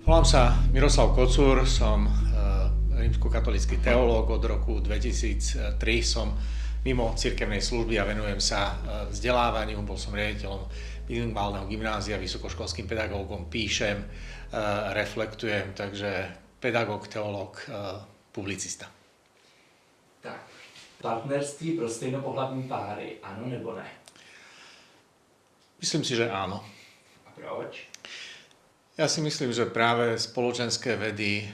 Volám sa Miroslav Kocúr, som rímskokatolícky teológ. Od roku 2003 som mimo cirkevnej služby a venujem sa vzdelávaniu. Bol som riaditeľom bilingválneho gymnázia, vysokoškolským pedagógom, píšem, reflektujem, takže pedagóg, teológ, publicista. Tak, partnerství pro stejnopohlavní páry, ano nebo ne? Myslím si, že áno. A proč? Ja si myslím, že práve spoločenské vedy,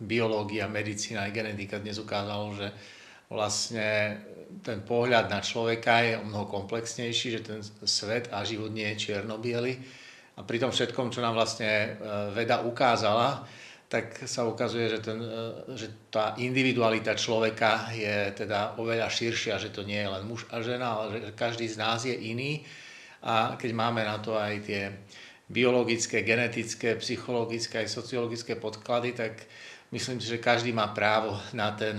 biológia, medicína aj genetika dnes ukázalo, že vlastne ten pohľad na človeka je o mnoho komplexnejší, že ten svet a život nie je čierno-biely. A pri tom všetkom, čo nám vlastne veda ukázala, tak sa ukazuje, že tá individualita človeka je teda oveľa širšia, že to nie je len muž a žena, ale že každý z nás je iný. A keď máme na to aj tie biologické, genetické, psychologické aj sociologické podklady, tak myslím si, že každý má právo na ten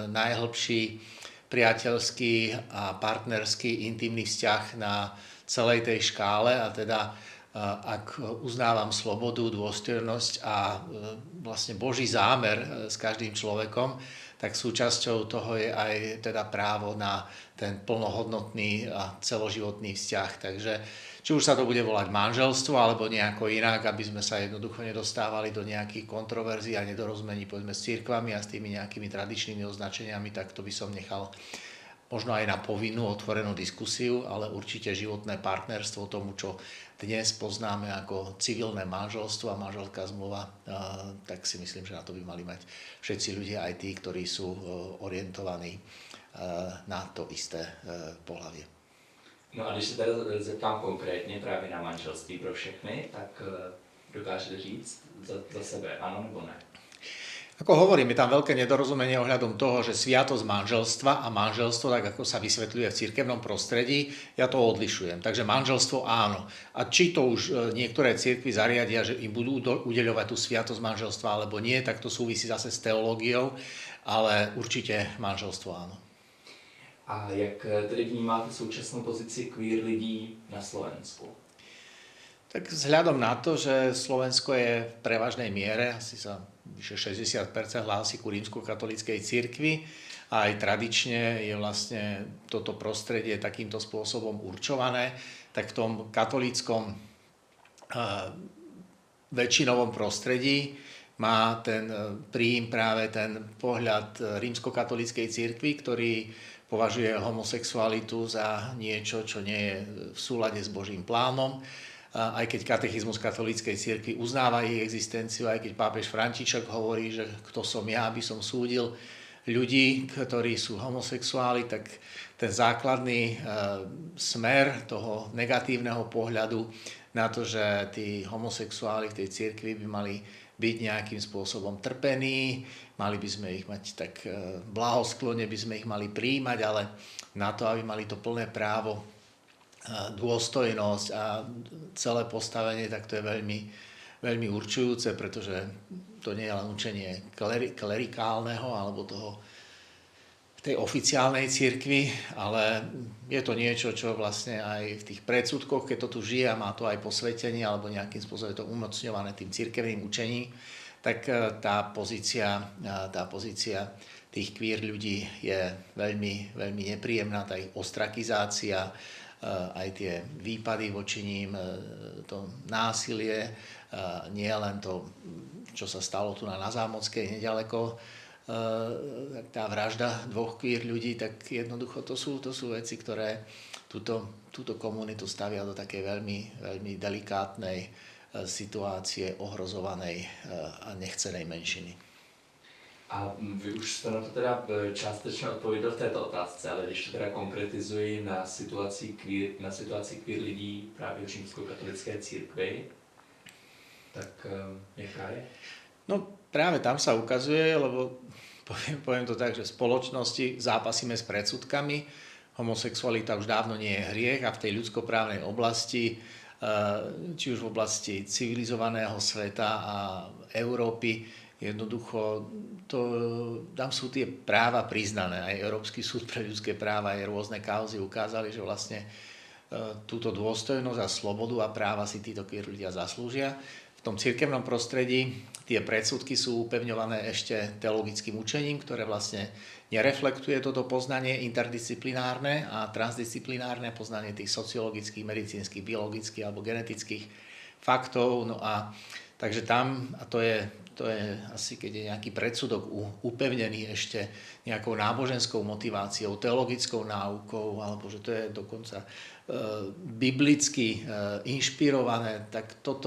najhlbší priateľský a partnerský intimný vzťah na celej tej škále. A teda ak uznávam slobodu, dôstojnosť a vlastne Boží zámer s každým človekom, tak súčasťou toho je aj teda právo na ten plnohodnotný a celoživotný vzťah. Takže či už sa to bude volať manželstvo alebo nejako inak, aby sme sa jednoducho nedostávali do nejakých kontroverzií a nedorozumení povedzme s cirkvami a s tými nejakými tradičnými označeniami, tak to by som nechal možno aj na povinnú otvorenú diskusiu, ale určite životné partnerstvo tomu, čo dnes poznáme ako civilné manželstvo a manželská zmluva, tak si myslím, že na to by mali mať všetci ľudia, aj tí, ktorí sú orientovaní na to isté pohlavie. No a když se teda zeptám konkrétně právě na manželství pro všechny, tak dokážete říct za sebe ano nebo ne? Ako hovorím, je tam veľké nedorozumenie ohľadom toho, že sviatosť manželstva a manželstvo, tak ako sa vysvetľuje v cirkevnom prostredí, ja to odlišujem. Takže manželstvo áno. A či to už niektoré cirkvi zariadia, že im budú udeľovať tú sviatosť manželstva alebo nie, tak to súvisí zase s teológiou, ale určite manželstvo áno. A jak tedy vnímáte současnou pozici queer lidí na Slovensku? Tak vzhľadom na to, že Slovensko je v prevažnej miere, asi sa vyše 60% hlási ku rímskokatolíckej cirkvi a aj tradične je vlastne toto prostredie takýmto spôsobom určované, tak v tom katolíckom väčšinovom prostredí má ten príjm práve ten pohľad rímskokatolíckej cirkvi, ktorý považuje homosexualitu za niečo, čo nie je v súlade s Božím plánom. Aj keď katechizmus katolíckej cirkvi uznáva ich existenciu, aj keď pápež František hovorí, že kto som ja, aby som súdil ľudí, ktorí sú homosexuáli, tak ten základný smer toho negatívneho pohľadu na to, že tí homosexuáli v tej cirkvi by mali byť nejakým spôsobom trpení, mali by sme ich mať tak blahosklonne, by sme ich mali prijímať, ale na to, aby mali to plné právo, dôstojnosť a celé postavenie, tak to je veľmi, veľmi určujúce, pretože to nie je len učenie klerikálneho alebo tej oficiálnej cirkvi, ale je to niečo, čo vlastne aj v tých predsudkoch, keď to tu žije a má to aj posvetenie alebo nejakým spôsobom je to umocňované tým cirkevným učením, tak tá pozícia tých queer ľudí je veľmi, veľmi nepríjemná, tá ich ostrakizácia, aj tie výpady voči ním, to násilie, nie len to, čo sa stalo tu na Zámockej nedaleko, tá vražda dvoch queer ľudí, tak jednoducho to sú veci, ktoré túto komunitu stavia do takej veľmi, veľmi delikátnej situácie ohrozovanej a nechcenej menšiny. A vy už jste na to teda částečně odpověděl v této otázce, ale když to teda konkretizuji na situaci queer lidí právě v římskokatolické církvi, tak jaká je? No práve tam sa ukazuje, lebo poviem to tak, že v spoločnosti zápasíme s predsudkami, homosexualita už dávno nie je hriech a v tej ľudskoprávnej oblasti, či už v oblasti civilizovaného sveta a Európy, jednoducho tam sú tie práva priznané. Aj Európsky súd pre ľudské práva aj rôzne kauzy ukázali, že vlastne túto dôstojnosť a slobodu a práva si títo ľudia zaslúžia. V tom cirkevnom prostredí tie predsudky sú upevňované ešte teologickým učením, ktoré vlastne nereflektuje toto poznanie interdisciplinárne a transdisciplinárne poznanie tých sociologických, medicínskych, biologických alebo genetických faktov. No a takže tam, a to je asi, keď je nejaký predsudok upevnený ešte nejakou náboženskou motiváciou, teologickou náukou, alebo že to je dokonca biblicky inšpirované, tak to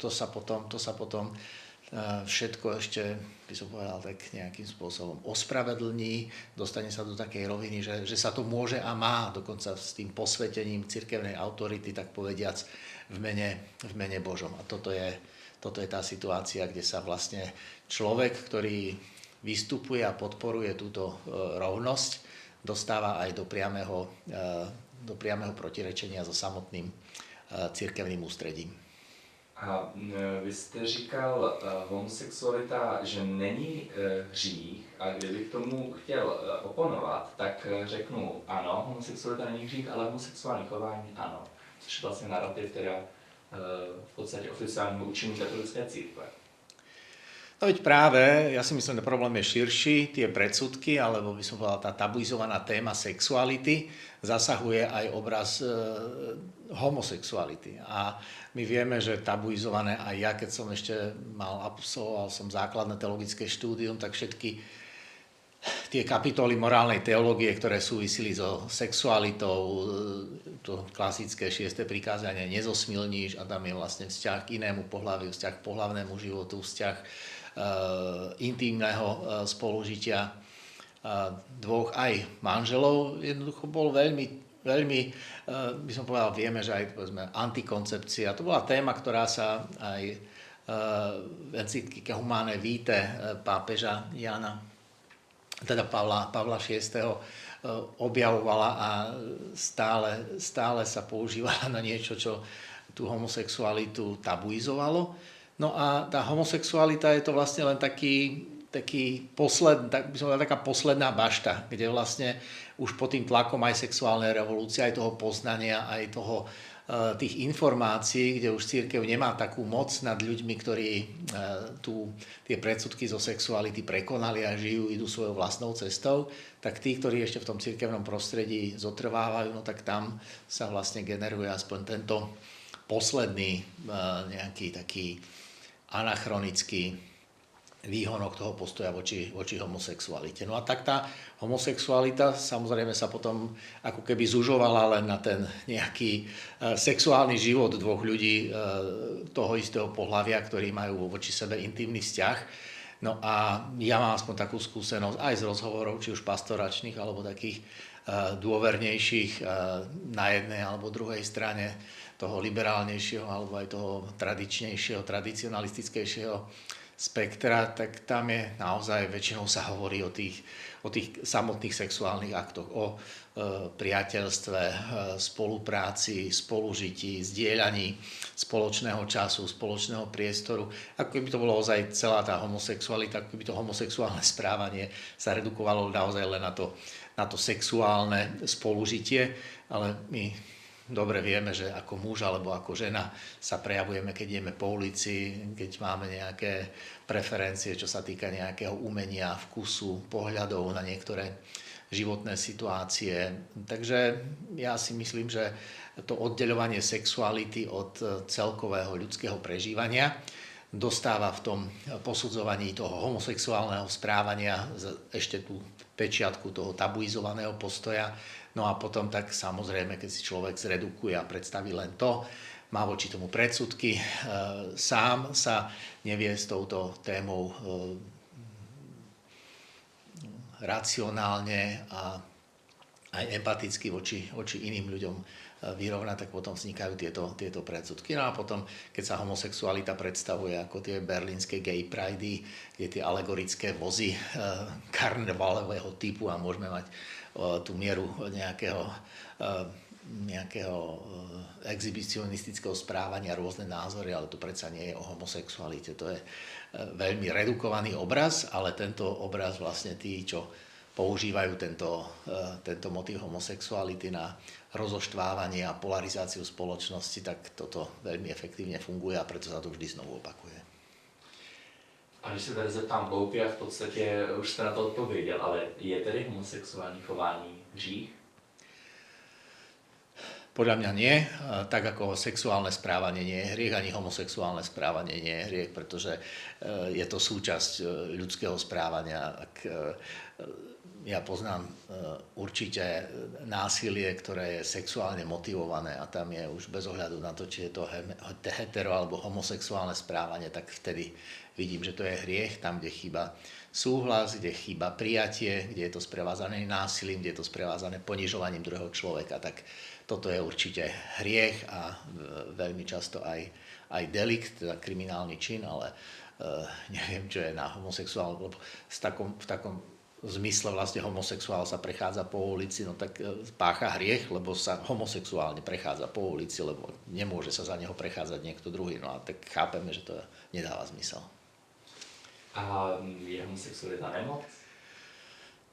sa potom všetko ešte, by som povedal, tak nejakým spôsobom ospravedlní, dostane sa do takej roviny, že sa to môže a má, dokonca s tým posvetením cirkevnej autority, tak povediac, v mene Božom. A toto je tá situácia, kde sa vlastne človek, ktorý vystupuje a podporuje túto rovnosť, dostáva aj do priameho protirečenia so samotným cirkevným ústredím. A vy jste říkal, homosexualita, že není hřích, a kdybych tomu chtěl oponovat, tak řeknu ano, homosexualita není hřích, ale homosexuální chování ano. Což je vlastně narrativ teda v podstatě oficiálního učení katolické církve. No veď práve, ja si myslím, že problém je širší, tie predsudky, alebo by som povedal, tá tabuizovaná téma sexuality zasahuje aj obraz homosexuality. A my vieme, že tabuizované aj ja, keď som ešte absolvoval som základné teologické štúdium, tak všetky tie kapitoly morálnej teológie, ktoré súvisili so sexualitou, to klasické 6. prikázanie, nezosmilníš, a tam je vlastne vzťah k inému pohlaviu, vzťah k pohlavnému životu, vzťah intimného spolužitia dvoch aj manželov. Jednoducho bol veľmi, by som povedal, vieme, že aj povedzme, antikoncepcia. To bola téma, ktorá sa aj v encyklike Humanae Vitae pápeža Jana, teda Pavla VI. Objavovala a stále sa používala na niečo, čo tú homosexualitu tabuizovalo. No a tá homosexualita je to vlastne len taká posledná bašta, kde vlastne už pod tým tlakom aj sexuálnej revolúcie, aj toho poznania, aj tých informácií, kde už cirkev nemá takú moc nad ľuďmi, ktorí tie predsudky zo sexuality prekonali a žijú, idú svojou vlastnou cestou, tak tí, ktorí ešte v tom cirkevnom prostredí zotrvávajú, no tak tam sa vlastne generuje aspoň tento posledný nejaký taký anachronický výhonok toho postoja voči homosexualite. No a tak tá homosexualita samozrejme sa potom ako keby zužovala len na ten nejaký sexuálny život dvoch ľudí toho istého pohlavia, ktorí majú voči sebe intimný vzťah. No a ja mám aspoň takú skúsenosť aj z rozhovorov, či už pastoračných, alebo takých dôvernejších na jednej alebo druhej strane toho liberálnejšieho alebo aj toho tradičnejšieho, tradicionalistickejšieho spektra, tak tam je naozaj, väčšinou sa hovorí o tých samotných sexuálnych aktoch, o priateľstve, spolupráci, spolužití, zdieľaní spoločného času, spoločného priestoru. Ako keby to bolo ozaj celá tá homosexualita, ako keby to homosexuálne správanie sa redukovalo naozaj len na to sexuálne spolužitie, ale my dobre vieme, že ako muž alebo ako žena sa prejavujeme, keď ideme po ulici, keď máme nejaké preferencie, čo sa týka nejakého umenia, vkusu, pohľadov na niektoré životné situácie. Takže ja si myslím, že to oddeľovanie sexuality od celkového ľudského prežívania dostáva v tom posudzovaní toho homosexuálneho správania ešte tú pečiatku toho tabuizovaného postoja. No a potom tak samozrejme, keď si človek zredukuje a predstaví len to, má voči tomu predsudky, sám sa nevie s touto témou racionálne a aj empaticky voči iným ľuďom vyrovnať, tak potom vznikajú tieto predsudky. No a potom, keď sa homosexualita predstavuje ako tie berlínske gay pridey, kde tie alegorické vozy karnevalového typu a môžeme mať tú mieru nejakého exhibicionistického správania, rôzne názory, ale to predsa nie je o homosexualite. To je veľmi redukovaný obraz, ale tento obraz vlastne tí, čo používajú tento motív homosexuality na rozoštvávanie a polarizáciu spoločnosti, tak toto veľmi efektívne funguje a preto sa to vždy znovu opakuje. A když se tady zeptám hloupě, a v podstatě už jste na to odpověděl, ale je tedy homosexuální chování hřích? Podľa mňa nie, tak ako sexuálne správanie nie je hriech, ani homosexuálne správanie nie je hriech, pretože je to súčasť ľudského správania. Ja poznám určite násilie, ktoré je sexuálne motivované a tam je už bez ohľadu na to, či je to hetero alebo homosexuálne správanie, tak vtedy vidím, že to je hriech, tam, kde chýba súhlas, kde chýba prijatie, kde je to sprevázané násilím, kde je to sprevázané ponižovaním druhého človeka, tak toto je určite hriech a veľmi často aj delikt, teda kriminálny čin, ale neviem, čo je na homosexuál, lebo v takom zmysle vlastne homosexuál sa prechádza po ulici, no tak pácha hriech, lebo sa homosexuálne prechádza po ulici, lebo nemôže sa za neho prechádzať niekto druhý, no a tak chápeme, že to nedáva zmysel. A je homosexualita nemoc?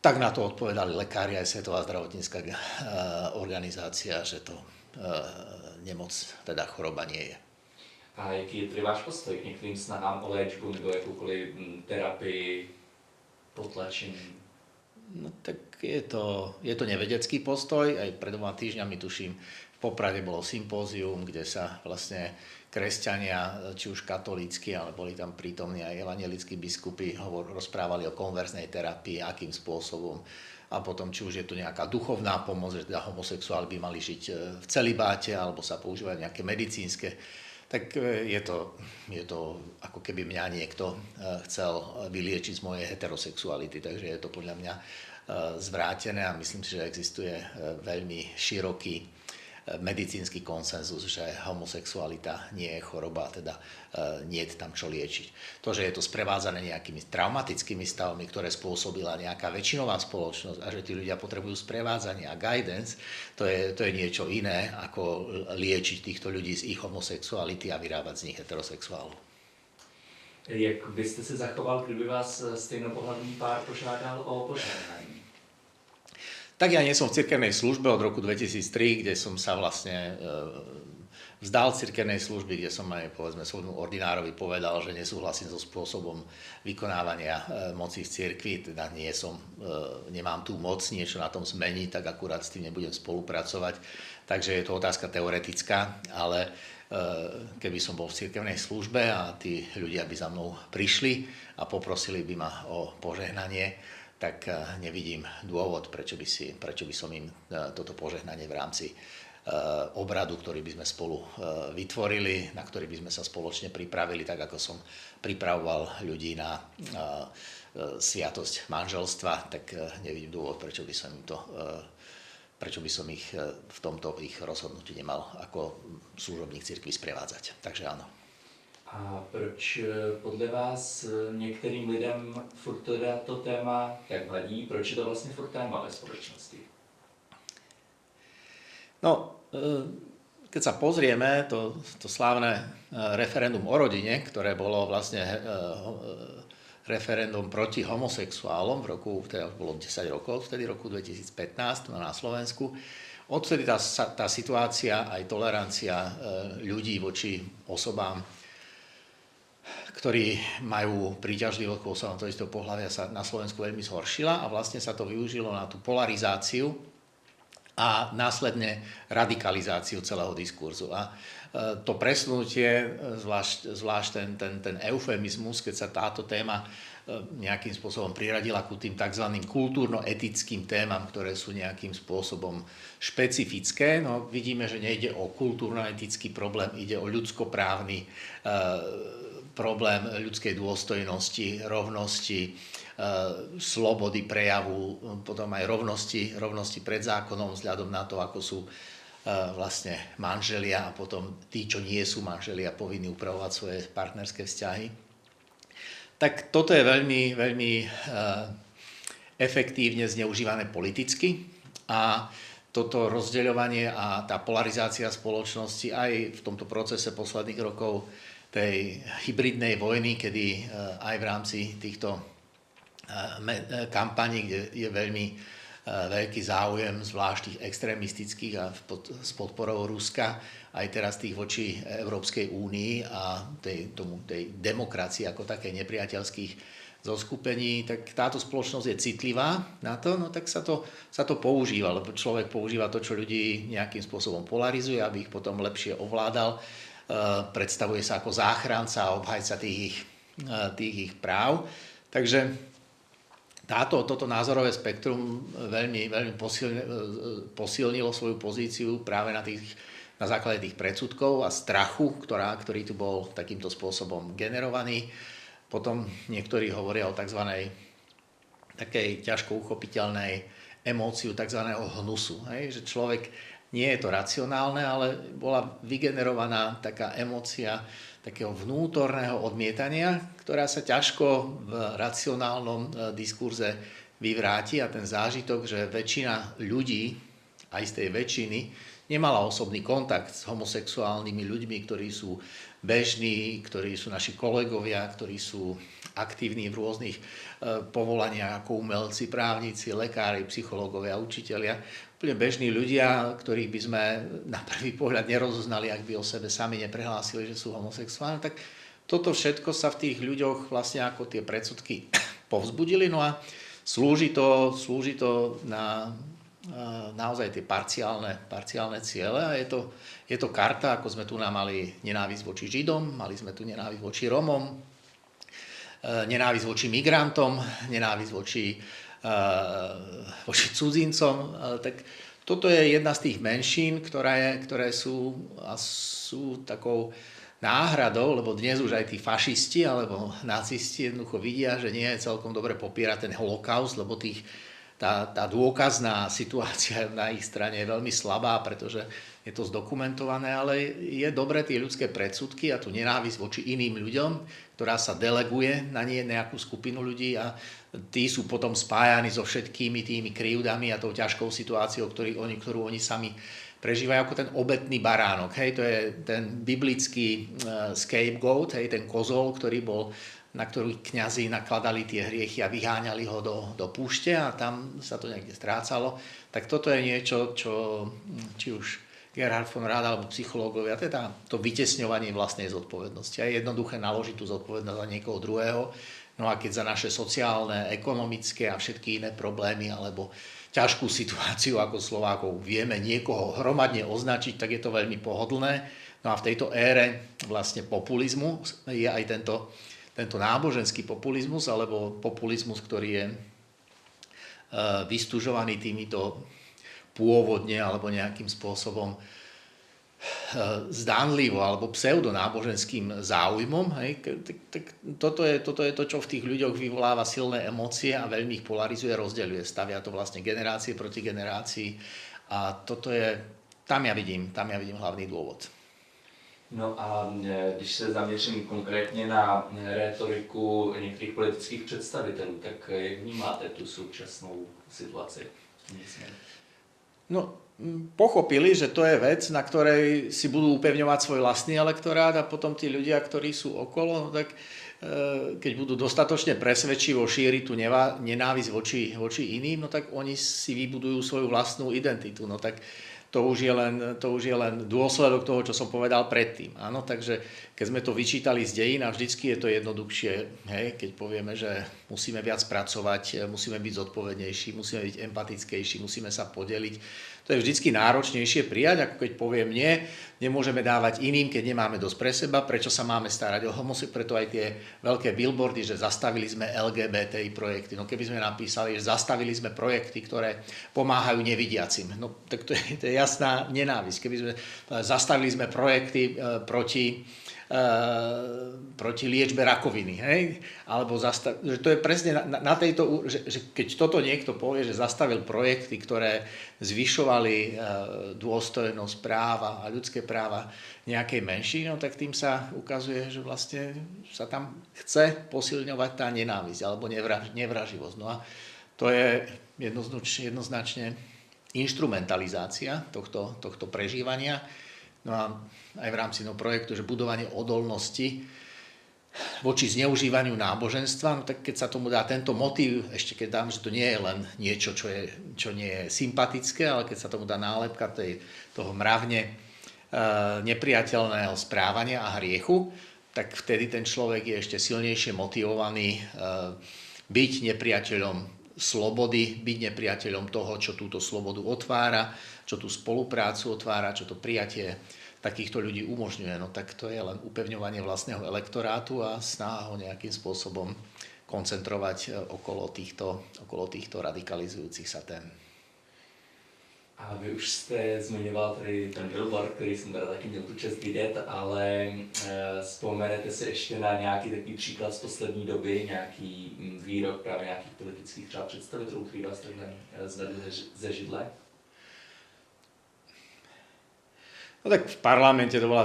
Tak na to odpovedali lekári aj Svetová zdravotnícka organizácia, že to nemoc, teda choroba nie je. A jaký je tedy váš postoj k některým snahám o léčbu nebo jakoukoliv terapii, potlačení? No tak je to nevedecký postoj. Aj pred 2 týždňami, tuším, v Poprade bolo sympózium, kde sa vlastne kresťania, či už katolícky, ale boli tam prítomní aj evanjelickí biskupy, rozprávali o konverznej terapii, akým spôsobom. A potom, či už je to nejaká duchovná pomoc, že teda homosexuáli by mali žiť v celibáte, alebo sa používať nejaké medicínske. Tak je to ako keby mňa niekto chcel vyliečiť z mojej heterosexuality. Takže je to podľa mňa zvrátené a myslím si, že existuje veľmi široký medicínsky konsenzus, že homosexualita nie je choroba, teda nie je tam čo liečiť. To, že je to sprevádzané nejakými traumatickými stavmi, ktoré spôsobila nejaká väčšinová spoločnosť a že tí ľudia potrebujú sprevádzanie a guidance, to je niečo iné, ako liečiť týchto ľudí z ich homosexuality a vyrábať z nich heterosexuálov. Jak byste se zachoval, kdyby vás stejnopohlavní pár požádal o požehnání? Tak ja nie som v cirkevnej službe od roku 2003, kde som sa vlastne vzdal cirkevnej služby, kde som aj povedzme svojmu ordinárovi povedal, že nesúhlasím so spôsobom vykonávania moci v cirkvi, teda nemám tú moc niečo na tom zmeniť, tak akurát s tým nebudem spolupracovať. Takže je to otázka teoretická, ale keby som bol v cirkevnej službe a tí ľudia by za mnou prišli a poprosili by ma o požehnanie, tak nevidím dôvod, prečo by som im toto požehnanie v rámci obradu, ktorý by sme spolu vytvorili, na ktorý by sme sa spoločne pripravili, tak ako som pripravoval ľudí na sviatosť manželstva, tak nevidím dôvod, prečo by som ich v tomto ich rozhodnutí nemal ako služobník cirkvi sprevádzať. Takže áno. A proč podle vás některým lidem furt teda to téma tak vadí? Proč je to vlastně furt téma ve společnosti? No, keď sa pozrieme, to slávne referendum o rodine, ktoré bolo vlastne referendum proti homosexuálom v roku, teda bolo 10 rokov, vtedy roku 2015 na Slovensku, odtedy tá situácia aj tolerancia ľudí voči osobám, ktorí majú príťažlivosť k osobám toho istého pohlavia, sa na Slovensku veľmi zhoršila a vlastne sa to využilo na tú polarizáciu a následne radikalizáciu celého diskurzu. A to presunutie, zvlášť ten eufemizmus, keď sa táto téma nejakým spôsobom priradila ku tým tzv. Kultúrno-etickým témam, ktoré sú nejakým spôsobom špecifické. No, vidíme, že nejde o kultúrno-etický problém, ide o ľudskoprávny problém ľudskej dôstojnosti, rovnosti, slobody prejavu, potom aj rovnosti pred zákonom vzhľadom na to, ako sú vlastne manželia a potom tí, čo nie sú manželia, povinní upravovať svoje partnerské vzťahy. Tak toto je veľmi, veľmi efektívne zneužívané politicky a toto rozdeľovanie a tá polarizácia spoločnosti aj v tomto procese posledných rokov tej hybridnej vojny, kedy aj v rámci týchto kampani, kde je veľmi veľký záujem, zvlášť tých extrémistických a s podporou Ruska, aj teraz tých voči Európskej únii a tej demokracii ako také nepriateľských zoskupení, tak táto spoločnosť je citlivá na to, no tak sa to používa, lebo človek používa to, čo ľudí nejakým spôsobom polarizuje, aby ich potom lepšie ovládal, predstavuje sa ako záchranca a obhajca tých ich práv. Takže toto názorové spektrum veľmi posilnilo svoju pozíciu práve na základe tých predsudkov a strachu, ktorý tu bol takýmto spôsobom generovaný. Potom niektorí hovoria o tzv. Takej ťažko uchopiteľnej emóciu tzv. Hnusu. Hej? Že človek, nie je to racionálne, ale bola vygenerovaná taká emócia takého vnútorného odmietania, ktorá sa ťažko v racionálnom diskurze vyvráti a ten zážitok, že väčšina ľudí, aj z tej väčšiny, nemala osobný kontakt s homosexuálnymi ľuďmi, ktorí sú bežní, ktorí sú naši kolegovia, ktorí sú aktívni v rôznych povolaniach ako umelci, právnici, lekári, psychológovia, učitelia. Úplne bežní ľudia, ktorých by sme na prvý pohľad nerozoznali, ak by o sebe sami neprehlásili, že sú homosexuálni. Tak toto všetko sa v tých ľuďoch vlastne ako tie predsudky povzbudili. No a slúži to na naozaj tie parciálne ciele a je to karta, ako sme tu mali nenávisť voči Židom, mali sme tu nenávisť voči Romom, nenávisť voči migrantom, nenávisť voči cudzincom. Tak toto je jedna z tých menšín, ktoré sú takou náhradou, lebo dnes už aj tí fašisti alebo nacisti jednoducho vidia, že nie je celkom dobre popierať ten holokaust, lebo tá dôkazná situácia na ich strane je veľmi slabá, pretože je to zdokumentované, ale je dobré tie ľudské predsudky a tú nenávisť voči iným ľuďom, ktorá sa deleguje na nejakú skupinu ľudí a tí sú potom spájani so všetkými tými krivdami a tou ťažkou situáciou, ktorú oni sami prežívajú ako ten obetný baránok. Hej, to je ten biblický scapegoat, hej, ten kozol, na ktorý kňazi nakladali tie hriechy a vyháňali ho do púšte a tam sa to niekde strácalo. Tak toto je niečo, čo či už Gerhard von Rad alebo psychológovia, teda to vytesňovanie vlastnej zodpovednosti. A je jednoduché naložiť tú zodpovednosť za niekoho druhého. No a keď za naše sociálne, ekonomické a všetky iné problémy alebo ťažkú situáciu ako Slovákov vieme niekoho hromadne označiť, tak je to veľmi pohodlné. No a v tejto ére vlastne populizmu je aj tento náboženský populizmus, alebo populizmus, ktorý je vystužovaný týmito pôvodne alebo nejakým spôsobom zdánlivo alebo pseudonáboženským záujmom. Hej, tak toto je to, čo v tých ľuďoch vyvoláva silné emócie a veľmi ich polarizuje, rozdeľuje, stavia to vlastne generácie proti generácii a tam ja vidím hlavný dôvod. No a když se zaměřím konkrétně na rétoriku některých politických představitelů, tak jak vnímáte tu současnou situaci? No, pochopili, že to je vec, na ktorej si budú upevňovať svoj vlastný elektorát a potom tí ľudia, ktorí sú okolo, tak keď budú dostatočne presvedčivo šíriť tú nenávisť voči iným, no tak oni si vybudujú svoju vlastnú identitu. No tak to už je len dôsledok toho, čo som povedal predtým. Áno, takže keď sme to vyčítali z dejín a vždycky je to jednoduchšie, hej, keď povieme, že musíme viac pracovať, musíme byť zodpovednejší, musíme byť empatickejší, musíme sa podeliť. To je vždycky náročnejšie prijať, ako keď poviem nemôžeme dávať iným, keď nemáme dosť pre seba, prečo sa máme starať o homosexuálov, preto aj tie veľké billboardy, že zastavili sme LGBTI projekty. No keby sme napísali, že zastavili sme projekty, ktoré pomáhajú nevidiacim, no tak to je jasná nenávisť. Keby sme zastavili sme projekty proti liečbe rakoviny, hej? Alebo že to je presne na tejto, že keď toto niekto povie, že zastavil projekty, ktoré zvyšovali dôstojnosť práva a ľudské práva nejakej menšiny, no tak tým sa ukazuje, že vlastne sa tam chce posilňovať tá nenávisť alebo nevraživosť. No a to je jednoznačne inštrumentalizácia tohto prežívania. No a aj v rámci projektu, že budovanie odolnosti voči zneužívaniu náboženstva, no tak keď sa tomu dá tento motív, ešte keď dám, že to nie je len niečo, čo nie je sympatické, ale keď sa tomu dá nálepka toho mravne nepriateľného správania a hriechu, tak vtedy ten človek je ešte silnejšie motivovaný byť nepriateľom slobody, byť nepriateľom toho, čo túto slobodu otvára, čo tú spoluprácu otvára, čo to prijatie takýchto ľudí umožňuje. No tak to je len upevňovanie vlastného elektorátu a snaha ho nejakým spôsobom koncentrovať okolo týchto radikalizujúcich sa tém. A vy už jste zmiňoval tady ten billboard, který jsem teda taky měl tu čest vidět, ale vzpomenete si ještě na nějaký takový příklad z poslední doby, nějaký výrok právě nějakých politických třeba představitelů, který vás takhle zvedl ze židle? No tak v parlamente to bola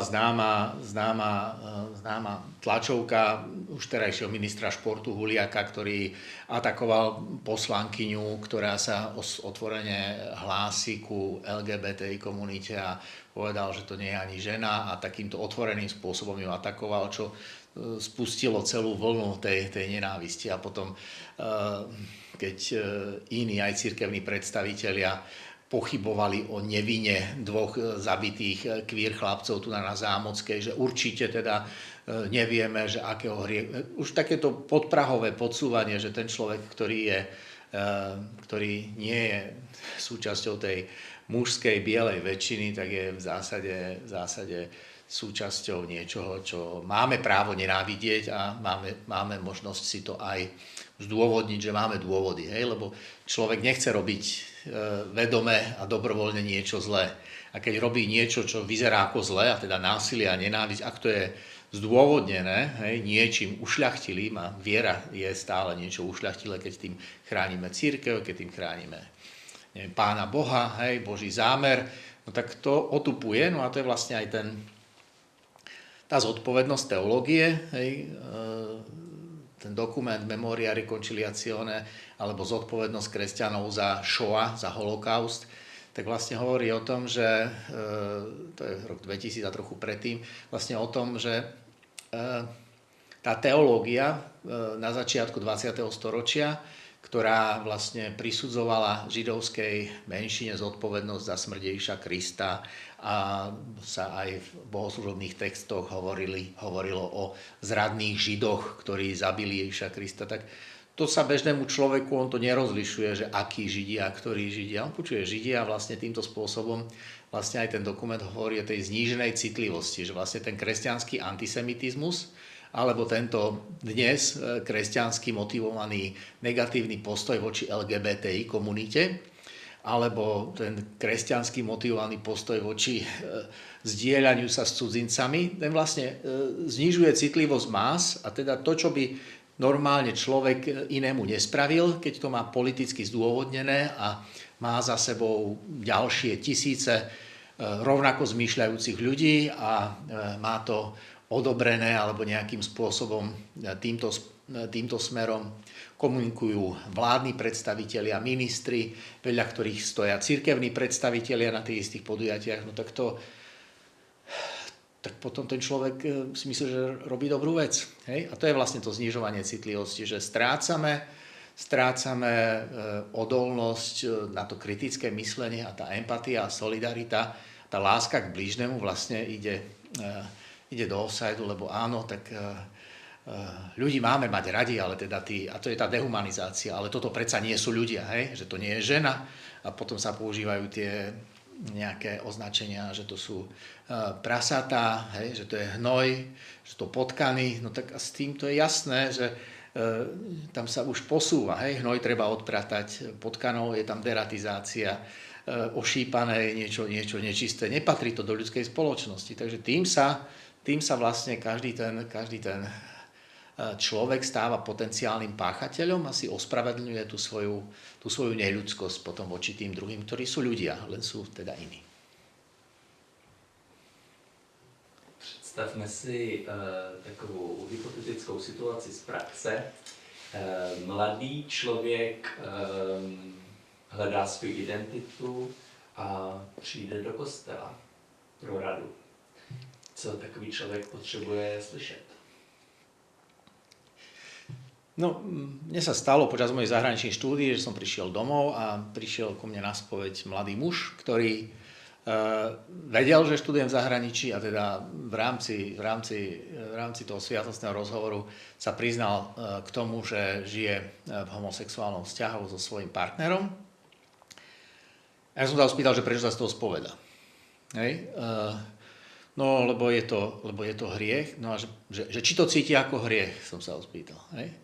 známa tlačovka už terajšieho ministra športu Huliaka, ktorý atakoval poslankyňu, ktorá sa otvorene hlási ku LGBTI komunite a povedal, že to nie je ani žena a takýmto otvoreným spôsobom ju atakoval, čo spustilo celú vlnu tej nenávisti. A potom, keď iní aj cirkevní predstavitelia pochybovali o nevine dvoch zabitých queer chlapcov tu na Zámockej, že určite teda nevieme, že akého hriechu. Už takéto podprahové podsúvanie, že ten človek, ktorý nie je súčasťou tej mužskej bielej väčšiny, tak je v zásade súčasťou niečoho, čo máme právo nenávidieť a máme možnosť si to aj zdôvodniť, že máme dôvody. Lebo človek nechce robiť vedome a dobrovoľne niečo zlé. A keď robí niečo, čo vyzerá ako zlé, a teda násilie a nenávisť, ak to je zdôvodnené niečím ušľachtilým, a viera je stále niečo ušľachtilé, keď tým chránime cirkev, keď tým chránime Pána Boha, Boží zámer, no tak to otupuje, no a to je vlastne aj tá zodpovednosť teológie, ten dokument Memoria Reconciliazione alebo zodpovednosť kresťanov za Shoah, za holokaust, tak vlastne hovorí o tom, že to je rok 2000 a trochu predtým, vlastne o tom, že tá teológia na začiatku 20. storočia, ktorá vlastne prisudzovala židovskej menšine zodpovednosť za smrť Ježiša Krista a sa aj v bohoslužobných textoch hovorilo o zradných židoch, ktorí zabili Ježiša Krista, tak to sa bežnému človeku, on to nerozlišuje, že akí židia, ktorí židia. On počuje židia a vlastne týmto spôsobom vlastne aj ten dokument hovorí o tej zníženej citlivosti, že vlastne ten kresťanský antisemitizmus alebo tento dnes kresťansky motivovaný negatívny postoj voči LGBTI komunite, alebo ten kresťansky motivovaný postoj voči zdieľaniu sa s cudzincami, ten vlastne znižuje citlivosť más a teda to, čo by normálne človek inému nespravil, keď to má politicky zdôvodnené a má za sebou ďalšie tisíce rovnako zmýšľajúcich ľudí a má to odobrené alebo nejakým spôsobom týmto smerom komunikujú vládni predstavitelia, ministri, vedľa ktorých stoja cirkevní predstavitelia na tých istých podujatiach, no tak potom ten človek si myslí, že robí dobrú vec. Hej? A to je vlastne to znižovanie citlivosti, že strácame odolnosť na to kritické myslenie a tá empatia a solidarita, tá láska k blížnemu vlastne ide do offside, lebo áno, tak ľudí máme mať radi, ale teda a to je tá dehumanizácia, ale toto predsa nie sú ľudia, že to nie je žena a potom sa používajú tie nejaké označenia, že to sú prasatá, že to je hnoj, že to potkany, no tak a s tým to je jasné, že tam sa už posúva, hnoj treba odpratať, potkanov je tam deratizácia, ošípané je niečo nečisté, nepatrí to do ľudskej spoločnosti, takže tým sa vlastne každý ten človek stáva potenciálnym páchateľom a si ospravedlňuje tú svoju neľudskosť potom voči tým druhým, ktorí sú ľudia, len sú teda iní. Představme si takovou hypotetickou situaci z praxe. Mladý člověk hledá svou identitu a přijde do kostela pro radu. Co takový člověk potřebuje slyšet? No, mne sa stalo počas mojej zahraničnej štúdie, že som prišiel domov a prišiel ku mne na spoveď mladý muž, ktorý vedel, že študujem v zahraničí a teda v rámci toho sviatostného rozhovoru sa priznal k tomu, že žije v homosexuálnom vzťahu so svojím partnerom. A ja som sa ho spýtal, že prečo sa z toho spoveda. Hej? No, lebo je to hriech. No a že či to cíti ako hriech, som sa ho spýtal. Hej?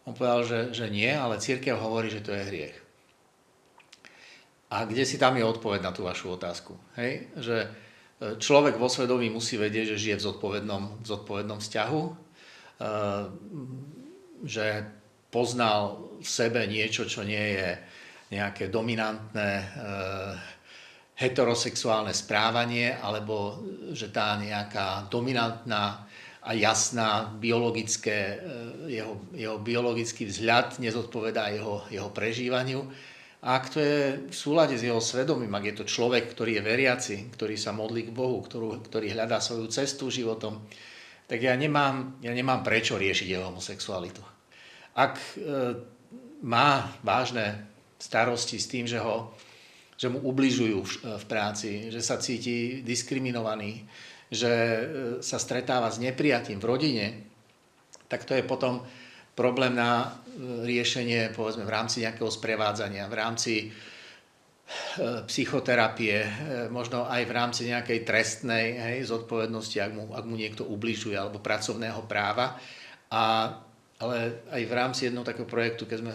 On povedal, že nie, ale cirkev hovorí, že to je hriech. A kde si tam je odpoveď na tú vašu otázku? Hej? Že človek vo svedomí musí vedieť, že žije v zodpovednom vzťahu, že poznal v sebe niečo, čo nie je nejaké dominantné heterosexuálne správanie, alebo že tá nejaká dominantná a jasná jeho biologický vzhľad nezodpovedá jeho prežívaniu. A ak to je v súlade s jeho svedomím, ak je to človek, ktorý je veriaci, ktorý sa modlí k Bohu, ktorý hľadá svoju cestu životom, tak ja nemám prečo riešiť jeho homosexualitu. Ak má vážne starosti s tým, že mu ubližujú v práci, že sa cíti diskriminovaný, že sa stretáva s neprijatím v rodine, tak to je potom problém na riešenie, povedzme, v rámci nejakého sprevádzania, v rámci psychoterapie, možno aj v rámci nejakej trestnej zodpovednosti, ak mu niekto ubližuje, alebo pracovného práva. Ale aj v rámci jednoho takého projektu, keď sme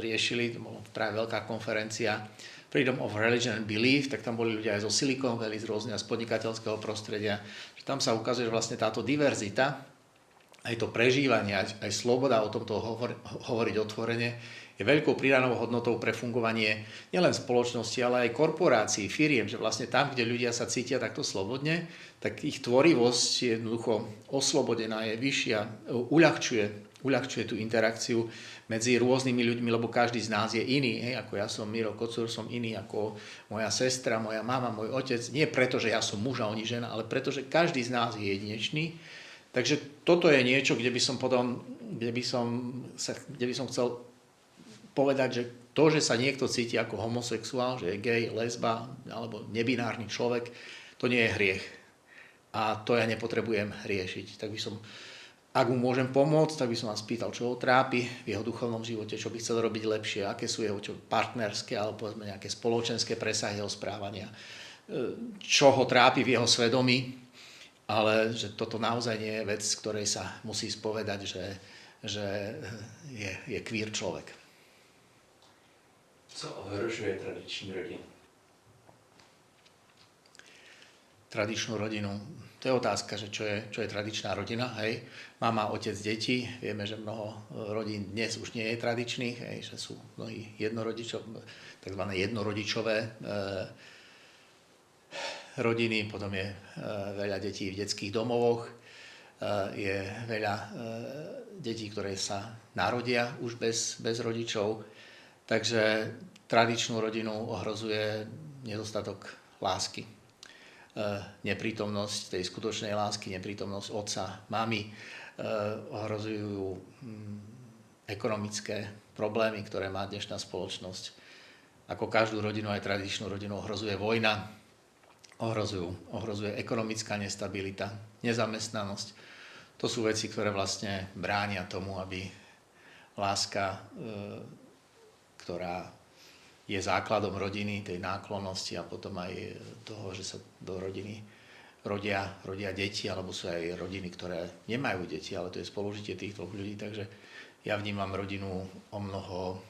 riešili, to bola práve veľká konferencia Freedom of Religion and Belief, tak tam boli ľudia aj zo Silicon Valley, z podnikateľského prostredia. Tam sa ukazuje, že vlastne táto diverzita, aj to prežívanie, aj sloboda o tomto hovoriť otvorene, je veľkou pridanou hodnotou pre fungovanie nielen spoločnosti, ale aj korporácií, firiem, že vlastne tam, kde ľudia sa cítia takto slobodne, tak ich tvorivosť je jednoducho oslobodená, je vyššia, uľahčuje tú interakciu medzi rôznymi ľuďmi, lebo každý z nás je iný. Hej? Ako ja som Miro Kocúr, som iný ako moja sestra, moja mama, môj otec. Nie preto, že ja som muž a oni žena, ale preto, že každý z nás je jedinečný. Takže toto je niečo, kde by som chcel povedať, že to, že sa niekto cíti ako homosexuál, že je gej, lesba alebo nebinárny človek, to nie je hriech. A to ja nepotrebujem riešiť. Tak by som, ak mu môžem pomôcť, tak by som vás pýtal, čo ho trápi v jeho duchovnom živote, čo by chcel robiť lepšie, aké sú jeho partnerské alebo povedzme nejaké spoločenské presahy jeho správania, čo ho trápi v jeho svedomí, ale že toto naozaj nie je vec, z ktorej sa musí spovedať, že je queer človek. Co ohrožuje tradiční rodinu? Tradičnú rodinu. To je otázka, že čo je tradičná rodina. Hej. Mama, otec, deti. Vieme, že mnoho rodín dnes už nie je tradičných, hej, že sú mnohí tzv. Jednorodičové rodiny. Potom je veľa detí v detských domovoch. Je veľa detí, ktoré sa narodia už bez rodičov. Takže tradičnú rodinu ohrozuje nedostatok lásky. Neprítomnosť tej skutočnej lásky, neprítomnosť otca, mamy, ohrozujú ekonomické problémy, ktoré má dnešná spoločnosť. Ako každú rodinu, aj tradičnú rodinu ohrozuje vojna, ohrozuje ekonomická nestabilita, nezamestnanosť. To sú veci, ktoré vlastne bránia tomu, aby láska, ktorá je základom rodiny, tej náklonnosti a potom aj toho, že sa do rodiny rodia deti, alebo sú aj rodiny, ktoré nemajú deti, ale to je spolužitie tých dvoch ľudí. Takže ja vnímam rodinu o mnoho.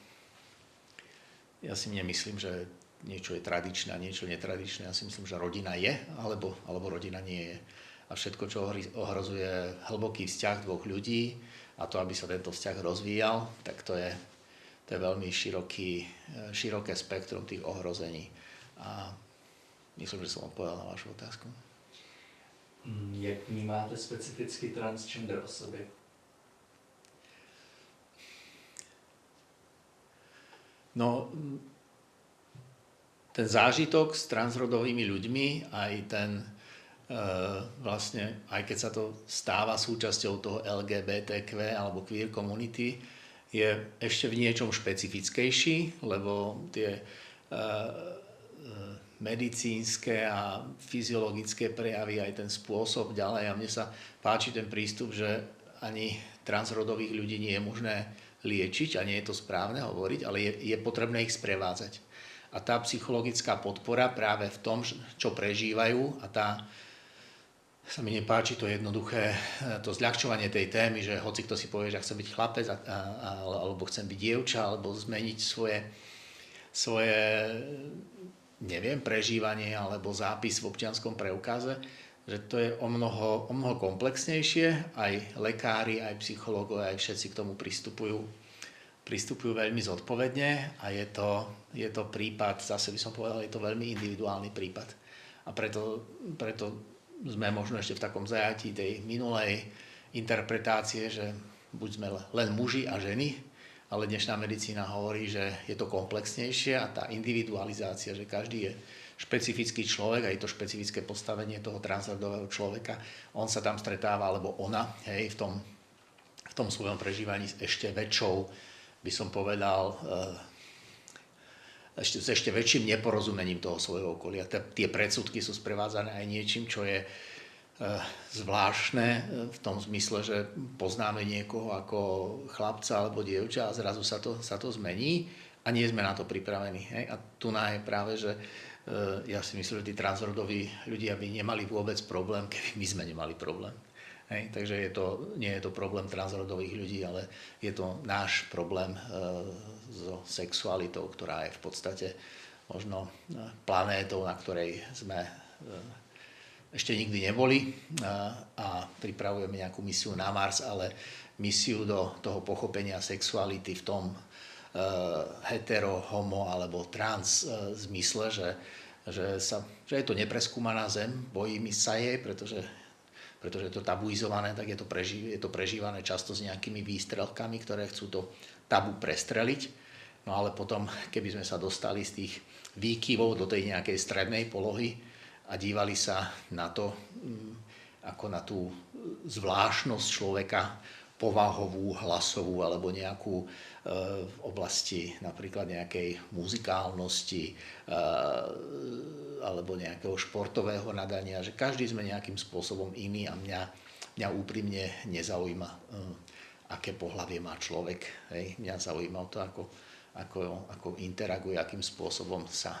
Ja si nemyslím, že niečo je tradičné a niečo netradičné. Ja si myslím, že rodina je, alebo rodina nie je. A všetko, čo ohrozuje hlboký vzťah dvoch ľudí a to, aby sa tento vzťah rozvíjal, tak to je veľmi široké spektrum tých ohrození. A myslím, že som odpovedal na vašu otázku. Jak vnímáte specificky transgender osoby? No, ten zážitok s transrodovými ľuďmi, aj ten vlastne, aj keď sa to stáva súčasťou toho LGBTQ alebo queer community, je ešte v niečom špecifickejší, lebo tie medicínske a fyziologické prejavy, aj ten spôsob ďalej. A mne sa páči ten prístup, že ani transrodových ľudí nie je možné liečiť a nie je to správne hovoriť, ale je potrebné ich sprevádzať. A tá psychologická podpora práve v tom, čo prežívajú, a tá sa mi nepáči to jednoduché, to zľahčovanie tej témy, že hoci kto si povie, že chce byť chlapec alebo chcem byť dievča, alebo zmeniť svoje neviem, prežívanie alebo zápis v občianskom preukaze, že to je o mnoho komplexnejšie. Aj lekári, aj psychológovia, aj všetci k tomu pristupujú veľmi zodpovedne a je to prípad, zase by som povedal, je to veľmi individuálny prípad. A preto sme možno ešte v takom zajatí tej minulej interpretácie, že buď sme len muži a ženy, ale dnešná medicína hovorí, že je to komplexnejšie a tá individualizácia, že každý je špecifický človek a je to špecifické postavenie toho transrodového človeka, on sa tam stretáva, alebo ona, hej, v tom svojom prežívaní s ešte väčšou, by som povedal, s ešte väčším neporozumením toho svojho okolia. Tie predsudky sú sprevádzané aj niečím, čo je zvláštne v tom zmysle, že poznáme niekoho ako chlapca alebo dievča a zrazu sa to zmení a nie sme na to pripravení. Hej? A tu je práve, že ja si myslím, že tí transrodoví ľudia by nemali vôbec problém, keby my sme nemali problém. Hej? Takže nie je to problém transrodových ľudí, ale je to náš problém so sexualitou, ktorá je v podstate možno planétou, na ktorej sme ešte nikdy neboli a pripravujeme nejakú misiu na Mars, ale misiu do toho pochopenia sexuality v tom hetero, homo alebo trans zmysle, že je to nepreskúmaná zem, bojíme sa jej, pretože je to tabuizované, tak je to prežívané často s nejakými výstrelkami, ktoré chcú to tabu prestreliť. No ale potom, keby sme sa dostali z tých výkyvov do tej nejakej strednej polohy, a dívali sa na to, ako na tú zvláštnosť človeka, povahovú, hlasovú alebo nejakú v oblasti napríklad nejakej muzikálnosti alebo nejakého športového nadania, že každý sme nejakým spôsobom iný a mňa úprimne nezaujíma, aké pohlavie má človek. Hej. Mňa zaujíma to, ako interaguje, akým spôsobom sa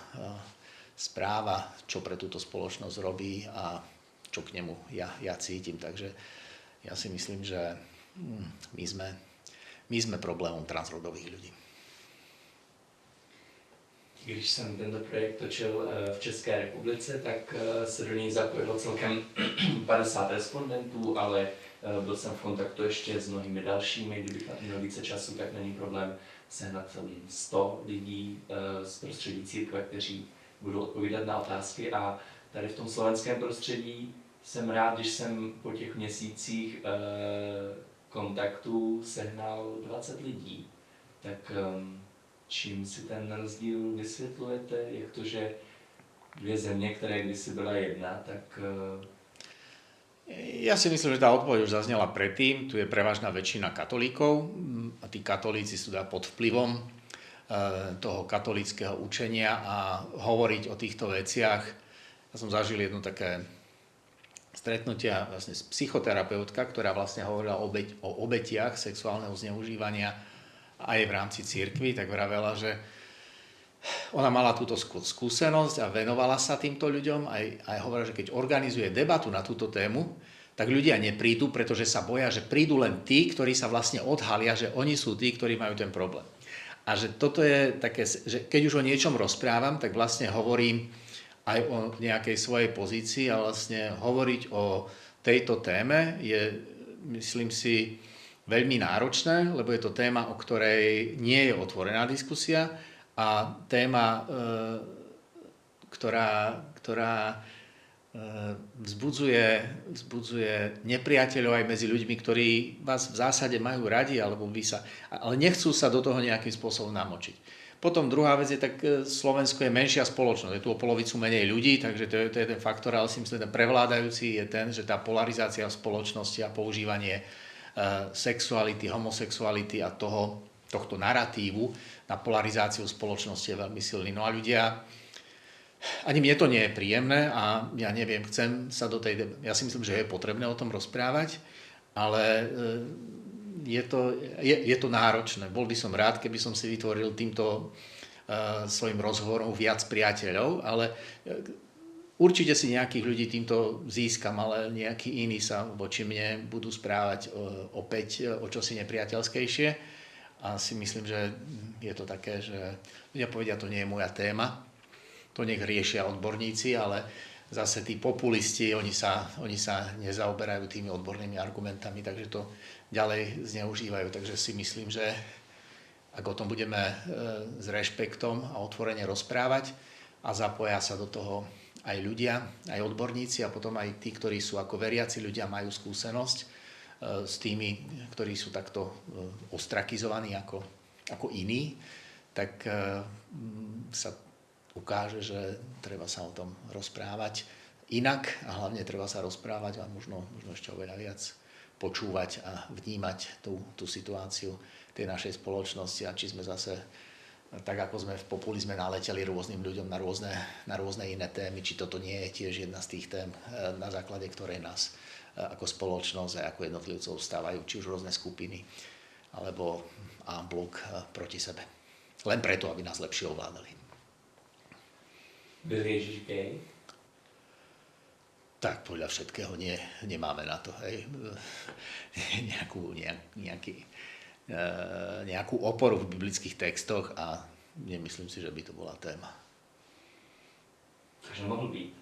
správa, čo pre túto spoločnosť robí a čo k nemu ja cítim. Takže ja si myslím, že my sme problémom transrodových ľudí. Když jsem tento projekt točil v České republice, tak se do něj zapojilo celkem 50 respondentů, ale byl jsem v kontaktu ještě s mnohými dalšími. Kdybych měl více času, tak není problém sehnat 100 lidí z prostředí církve, kteří budou odpovídat na otázky. A tady v tom slovenském prostředí jsem rád, když jsem po těch měsících kontaktů sehnal 20 lidí. Tak čím si ten rozdíl vysvětlujete? Jak to, že dvě země, které kdysi byla jedna, tak... Ja si myslím, že tá odpoveď už zaznela predtým. Tu je prevažná väčšina katolíkov a tí katolíci sú pod vplyvom toho katolíckeho učenia a hovoriť o týchto veciach. Ja som zažil jedno také stretnutia vlastne s psychoterapeutka, ktorá vlastne hovorila o obetiach sexuálneho zneužívania aj v rámci cirkvi, tak vravela, že ona mala túto skúsenosť a venovala sa týmto ľuďom aj hovorila, že keď organizuje debatu na túto tému, tak ľudia neprídu, pretože sa boja, že prídu len tí, ktorí sa vlastne odhalia, že oni sú tí, ktorí majú ten problém. A že toto je také, že keď už o niečom rozprávam, tak vlastne hovorím aj o nejakej svojej pozícii a vlastne hovoriť o tejto téme je, myslím si, veľmi náročné, lebo je to téma, o ktorej nie je otvorená diskusia a téma, ktorá vzbudzuje nepriateľov aj medzi ľuďmi, ktorí vás v zásade majú radi, ale nechcú sa do toho nejakým spôsobom namočiť. Potom druhá vec je, tak Slovensko je menšia spoločnosť, je tu o polovicu menej ľudí, takže to je ten faktor, ale si myslím, že ten prevládajúci je ten, že tá polarizácia v spoločnosti a používanie sexuality, homosexuality a toho tohto naratívu na polarizáciu spoločnosti je veľmi silný. No a ľudia, ani mne to nie je príjemné a ja neviem, ja si myslím, že je potrebné o tom rozprávať, ale je to náročné. Bol by som rád, keby som si vytvoril týmto svojim rozhovorom viac priateľov, ale určite si nejakých ľudí týmto získam, ale nejakí iní sa voči mne budú správať opäť o čosi nepriateľskejšie. A si myslím, že je to také, že ľudia povedia, to nie je moja téma, to nech riešia odborníci, ale zase tí populisti, oni sa nezaoberajú tými odbornými argumentami, takže to ďalej zneužívajú. Takže si myslím, že ak o tom budeme s rešpektom a otvorene rozprávať a zapoja sa do toho aj ľudia, aj odborníci a potom aj tí, ktorí sú ako veriaci ľudia, majú skúsenosť s tými, ktorí sú takto ostrakizovaní ako iní, tak sa ukáže, že treba sa o tom rozprávať inak a hlavne treba sa rozprávať a možno ešte oveľa viac počúvať a vnímať tú situáciu tej našej spoločnosti a či sme zase, tak ako sme v populizme naleteli rôznym ľuďom na rôzne iné témy, či toto nie je tiež jedna z tých tém, na základe ktorej nás ako spoločnosť a ako jednotlivcov stávajú, či už rôzne skupiny, alebo en bloc proti sebe. Len preto, aby nás lepšie ovládali. Byl Ježíš gay? Tak podľa všetkého nemáme na to, hej, nejakú oporu v biblických textoch a nemyslím si, že by to bola téma. Takže mohl být.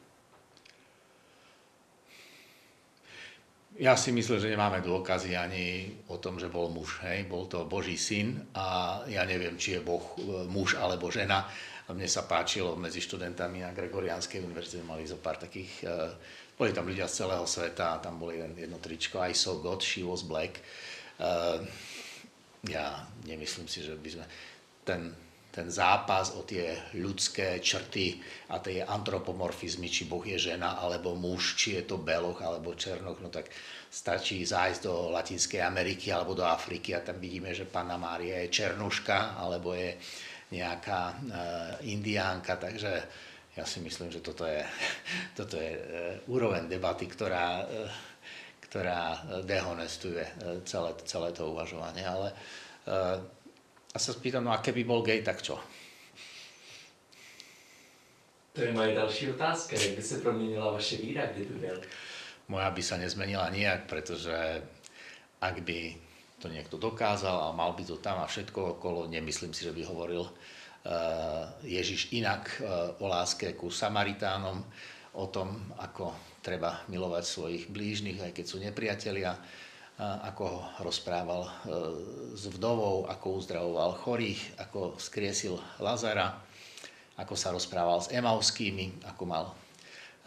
Ja si myslím, že nemáme dôkazy ani o tom, že bol muž, hej, bol to Boží syn a ja neviem, či je Boh muž alebo žena. Mne sa páčilo medzi študentami na Gregoriánskej univerzite, mali zo pár takých, boli tam ľudia z celého sveta a tam boli jedno tričko I saw God, she was black. Ja nemyslím si, že by sme ten zápas o tie ľudské črty a tie antropomorfizmy, či Boh je žena alebo muž, či je to beloch alebo černoch, no tak stačí zájsť do Latinskej Ameriky alebo do Afriky a tam vidíme, že Panna Mária je černuška alebo je nejaká indiánka, takže ja si myslím, že toto je úroveň debaty, ktorá dehonestuje celé to uvažovanie, ale a sa spýtam, no a keby bol gay, tak čo? To je moje další otázka. Jak by se proměnila vaše víra, kdyby byl? Moja by sa nezmenila nijak, pretože ak by to niekto dokázal a mal by to tam a všetko okolo, nemyslím si, že by hovoril Ježiš inak o láske ku Samaritánom, o tom, ako treba milovať svojich blížnych, aj keď sú nepriatelia, ako ho rozprával s vdovou, ako uzdravoval chorých, ako vzkriesil Lazara, ako sa rozprával s Emauskými, ako mal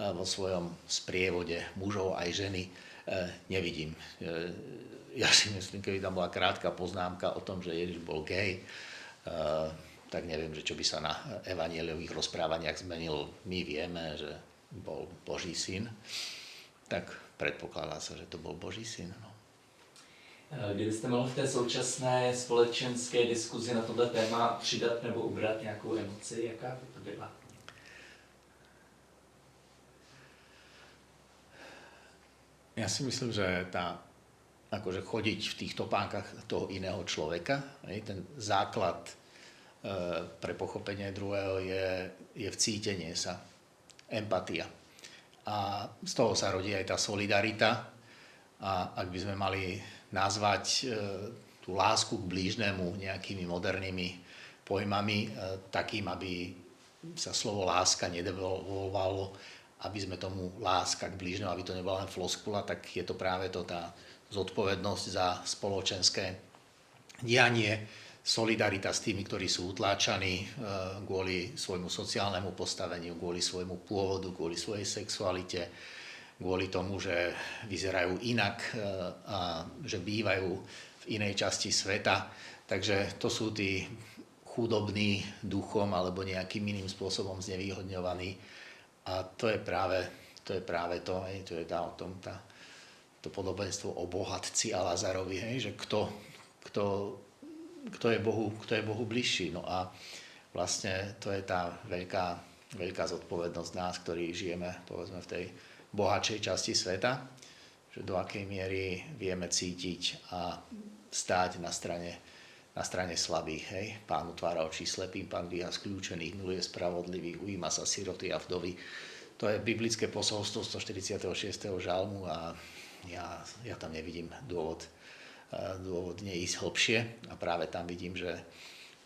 vo svojom sprievode mužov aj ženy. Nevidím. Ja si myslím, keby tam bola krátka poznámka o tom, že Ježiš bol gay, tak neviem, že čo by sa na evanjeliových rozprávaniach zmenil. My vieme, že bol Boží syn, tak predpokladá sa, že to bol Boží syn. No. Kdybyste mohl v té současné společenské diskuzi na tohle téma přidat nebo ubrat nějakou emoci, jaká by to byla? Ja si myslím, že akože chodiť v tých topánkach toho iného človeka, ten základ pre pochopenie druhého je vcítenie sa, empatia. A z toho sa rodí aj tá solidarita. A ak by sme mali nazvať tú lásku k blížnemu nejakými modernými pojmami, takým, aby sa slovo láska nedevolovalo, aby sme tomu láska k blížnemu, aby to nebola len floskula, tak je to práve to tá zodpovednosť za spoločenské dianie, solidarita s tými, ktorí sú utláčaní kvôli svojmu sociálnemu postaveniu, kvôli svojmu pôvodu, kvôli svojej sexualite, kvôli tomu, že vyzerajú inak a že bývajú v inej časti sveta. Takže to sú tí chudobní duchom alebo nejakým iným spôsobom znevýhodňovaní. A to je práve to, to je to podobenstvo o bohatci a Lazarovi, že kto kto je Bohu bližší. No a vlastne to je tá veľká zodpovednosť nás, ktorí žijeme povedzme v tej bohatšej časti sveta, že do akej miery vieme cítiť a stáť na strane slabých. Hej? Pán otvára oči slepým, Pán dvíha skľúčených, miluje spravodlivých, ujíma sa siroty a vdovy. To je biblické posolstvo 146. žalmu a ja tam nevidím dôvod neísť hlbšie a práve tam vidím, že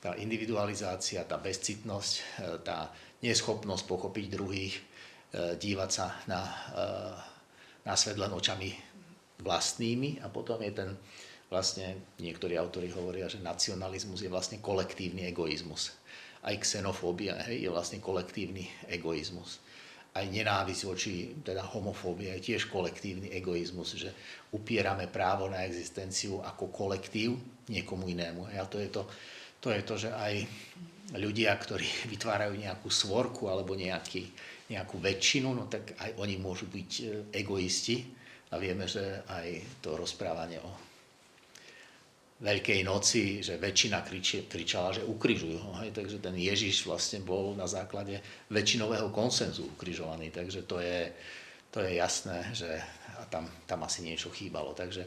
tá individualizácia, tá bezcitnosť, tá neschopnosť pochopiť druhých, dívať sa na svet len očami vlastnými a potom je ten vlastne, niektorí autori hovoria, že nacionalizmus je vlastne kolektívny egoizmus. Aj xenofóbia je vlastne kolektívny egoizmus. Aj nenávisť voči teda homofóbia je tiež kolektívny egoizmus, že upierame právo na existenciu ako kolektív niekomu inému. A to je to, že aj ľudia, ktorí vytvárajú nejakú svorku alebo nejakú väčšinu, no tak aj oni môžu byť egoisti. A vieme, že aj to rozprávanie o Veľkej noci, že väčšina kričala, že ukrižujú ho. Hej? Takže ten Ježiš vlastne bol na základe väčšinového konsenzu ukrižovaný. Takže to je jasné, že tam asi niečo chýbalo. Takže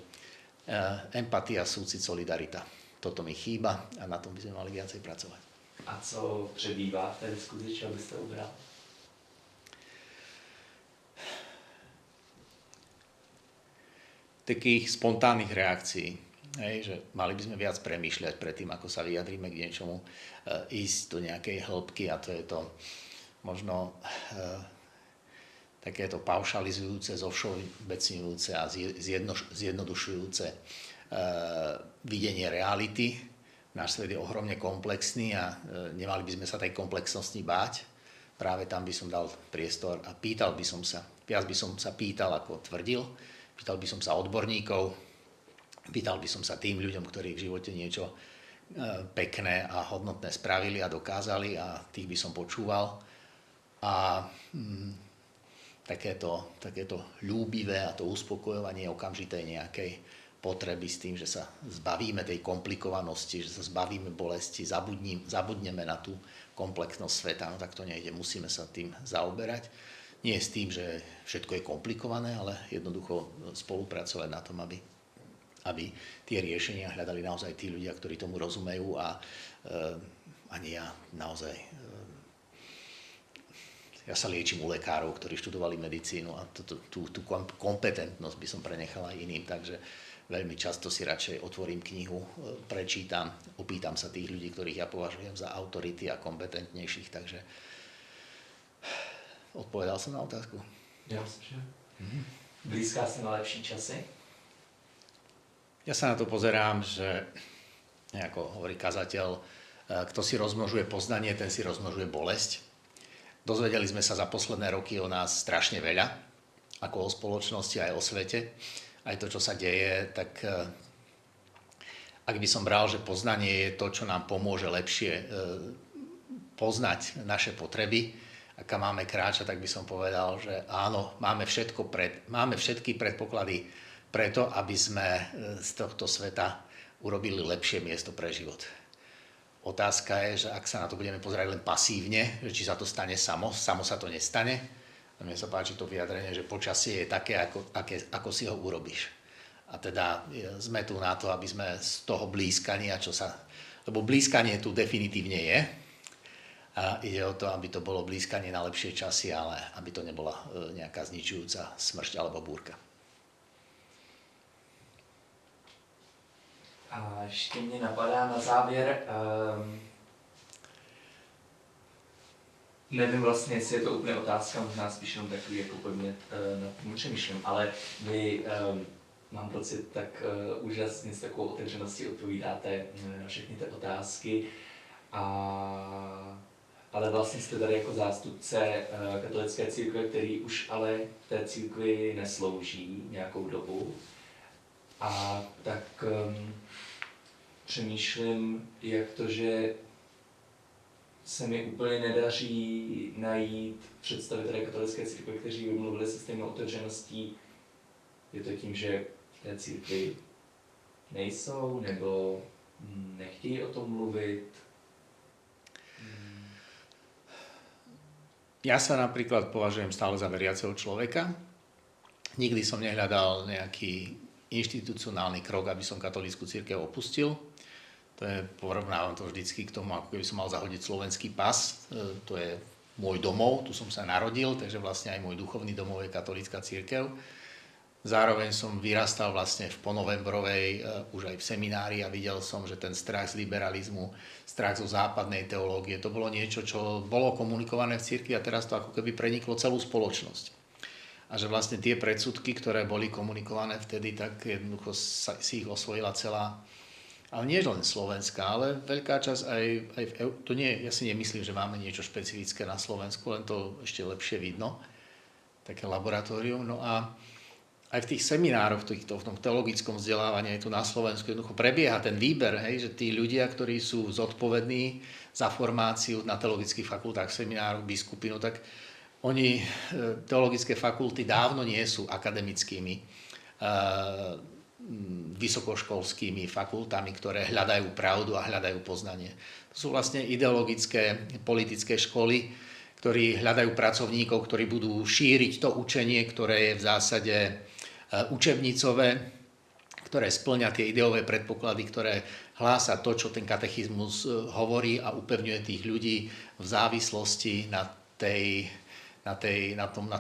empatia, súcit, solidarita. Toto mi chýba a na tom by sme mali viacej pracovať. A co přebývá v té diskuzi, čo byste ubral? Takých spontánnych reakcií. Hej, že mali by sme viac premýšľať predtým, ako sa vyjadríme k niečomu, ísť do nejakej hĺbky a to je to možno takéto paušalizujúce, zovšeobecňujúce a zjednodušujúce videnie reality. Náš svet je ohromne komplexný a nemali by sme sa tej komplexnosti báť. Práve tam by som dal priestor a viac by som sa pýtal, ako tvrdil, pýtal by som sa odborníkov, pýtal by som sa tým ľuďom, ktorí v živote niečo pekné a hodnotné spravili a dokázali a tých by som počúval. A takéto ľúbivé a to uspokojovanie okamžitej nejakej potreby s tým, že sa zbavíme tej komplikovanosti, že sa zbavíme bolesti, zabudneme na tú komplexnosť sveta, no tak to nejde, musíme sa tým zaoberať. Nie s tým, že všetko je komplikované, ale jednoducho spolupracovať na tom, aby tie riešenia hľadali naozaj tí ľudia, ktorí tomu rozumejú a nie ja naozaj. Ja sa liečím u lekárov, ktorí študovali medicínu a tú kompetentnosť by som prenechal aj iným, takže veľmi často si radšej otvorím knihu, prečítam, opýtam sa tých ľudí, ktorých ja považujem za autority a kompetentnejších, takže odpovedal som na otázku. Ja myslím, že blízká sa na lepší časy. Ja sa na to pozerám, že ako hovorí kazateľ, kto si rozmnožuje poznanie, ten si rozmnožuje bolesť. Dozvedeli sme sa za posledné roky o nás strašne veľa, ako o spoločnosti, aj o svete. Aj to, čo sa deje, tak ak by som bral, že poznanie je to, čo nám pomôže lepšie poznať naše potreby a kam máme kráčať, tak by som povedal, že áno, máme všetky predpoklady preto, aby sme z tohto sveta urobili lepšie miesto pre život. Otázka je, že ak sa na to budeme pozerať len pasívne, že či sa to stane samo sa to nestane. A mne sa páči to vyjadrenie, že počasie je také, ako si ho urobíš. A teda sme tu na to, aby sme z toho blízkania, lebo blízkanie tu definitívne je, a ide o to, aby to bolo blízkanie na lepšie časy, ale aby to nebola nejaká zničujúca smršť alebo búrka. A ještě mě napadá na závěr, nevím vlastně, jestli je to úplně otázka, možná spíš jenom takový jako podmět, nad tím přemýšlím, ale vy, mám pocit, tak úžasně s takovou otevřeností odpovídáte na všechny ty otázky, ale vlastně jste tady jako zástupce katolické církve, který už ale v té církvi neslouží nějakou dobu. A tak přemýšlím, jak to, že se mi úplně nedaří najít představitele katolické církve, kteří by mluvili se stejnou otevřeností. Je to tím, že v té církvi nejsou, nebo nechtějí o tom mluvit? Ja sa napríklad považujem stále za veriaceho človeka. Nikdy som nehľadal nejaký inštitucionálny krok, aby som katolícku cirkev opustil. Porovnávam to vždycky k tomu, ako keby som mal zahodiť slovenský pas. To je môj domov, tu som sa narodil, takže vlastne aj môj duchovný domov je katolícka cirkev. Zároveň som vyrastal vlastne v ponovembrovej, už aj v seminári a videl som, že ten strach z liberalizmu, strach zo západnej teológie, to bolo niečo, čo bolo komunikované v cirkvi a teraz to ako keby preniklo celú spoločnosť. A že vlastne tie predsudky, ktoré boli komunikované vtedy, tak jednoducho si ich osvojila celá, ale nie len Slovenská, ale veľká časť ja si nemyslím, že máme niečo špecifické na Slovensku, len to ešte lepšie vidno, také laboratórium. No a aj v tých seminároch, v tom teologickom vzdelávaní aj tu na Slovensku jednoducho prebieha ten výber, že tí ľudia, ktorí sú zodpovední za formáciu na teologických fakultách, seminároch, biskupy, no tak oni, teologické fakulty dávno nie sú akademickými, vysokoškolskými fakultami, ktoré hľadajú pravdu a hľadajú poznanie. To sú vlastne ideologické, politické školy, ktorí hľadajú pracovníkov, ktorí budú šíriť to učenie, ktoré je v zásade učebnicové, ktoré spĺňa tie ideové predpoklady, ktoré hlása to, čo ten katechizmus hovorí a upevňuje tých ľudí v závislosti na